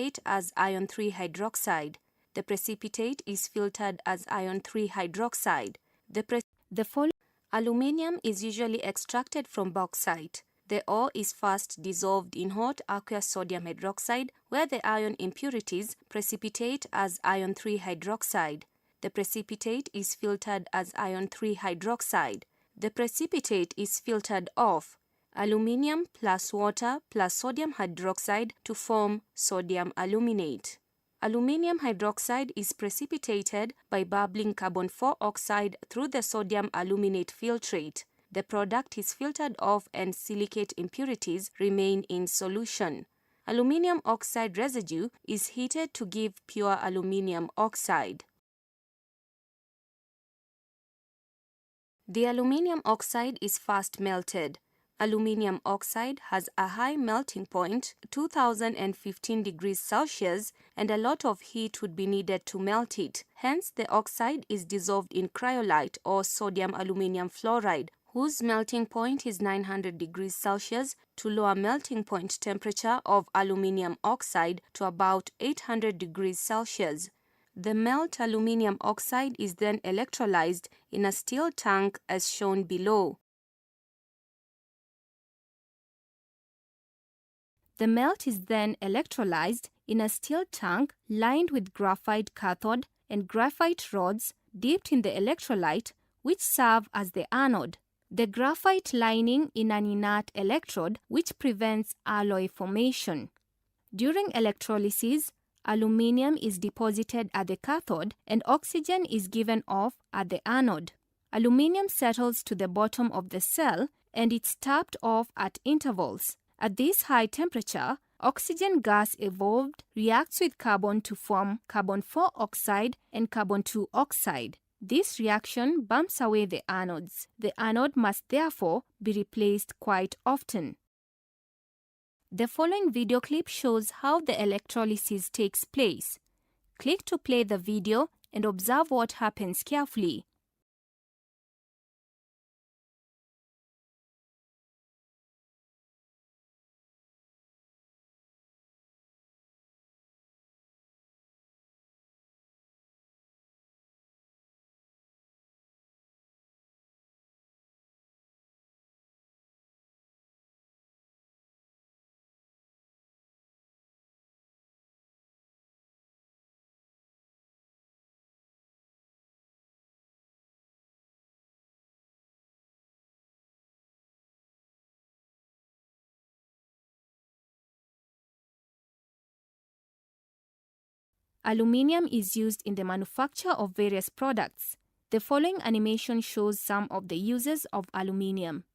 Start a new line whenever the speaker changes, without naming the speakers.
precipitate as iron 3 hydroxide. The precipitate is filtered as iron 3 hydroxide. Aluminium is usually extracted from bauxite. The ore is first dissolved in hot aqueous sodium hydroxide, where the iron impurities precipitate as iron 3 hydroxide. The precipitate is filtered as iron 3 hydroxide. The precipitate is filtered off aluminium plus water plus sodium hydroxide to form sodium aluminate. Aluminium hydroxide is precipitated by bubbling carbon 4 oxide through the sodium aluminate filtrate. The product is filtered off and silicate impurities remain in solution. Aluminium oxide residue is heated to give pure aluminium oxide. The aluminium oxide is fast melted. Aluminium oxide has a high melting point, 2015 degrees Celsius, and a lot of heat would be needed to melt it. Hence, the oxide is dissolved in cryolite or sodium aluminium fluoride, whose melting point is 900 degrees Celsius, to lower melting point temperature of aluminium oxide to about 800 degrees Celsius. The melt aluminium oxide is then electrolyzed in a steel tank as shown below. The melt is then electrolyzed in a steel tank lined with graphite cathode and graphite rods dipped in the electrolyte, which serve as the anode. The graphite lining in an inert electrode which prevents alloy formation. During electrolysis, aluminium is deposited at the cathode and oxygen is given off at the anode. Aluminium settles to the bottom of the cell and it's tapped off at intervals. At this high temperature, oxygen gas evolved reacts with carbon to form carbon 4 oxide and carbon 2 oxide. This reaction bumps away the anodes. The anode must therefore be replaced quite often. The following video clip shows how the electrolysis takes place. Click to play the video and observe what happens carefully. Aluminium is used in the manufacture of various products. The following animation shows some of the uses of aluminium.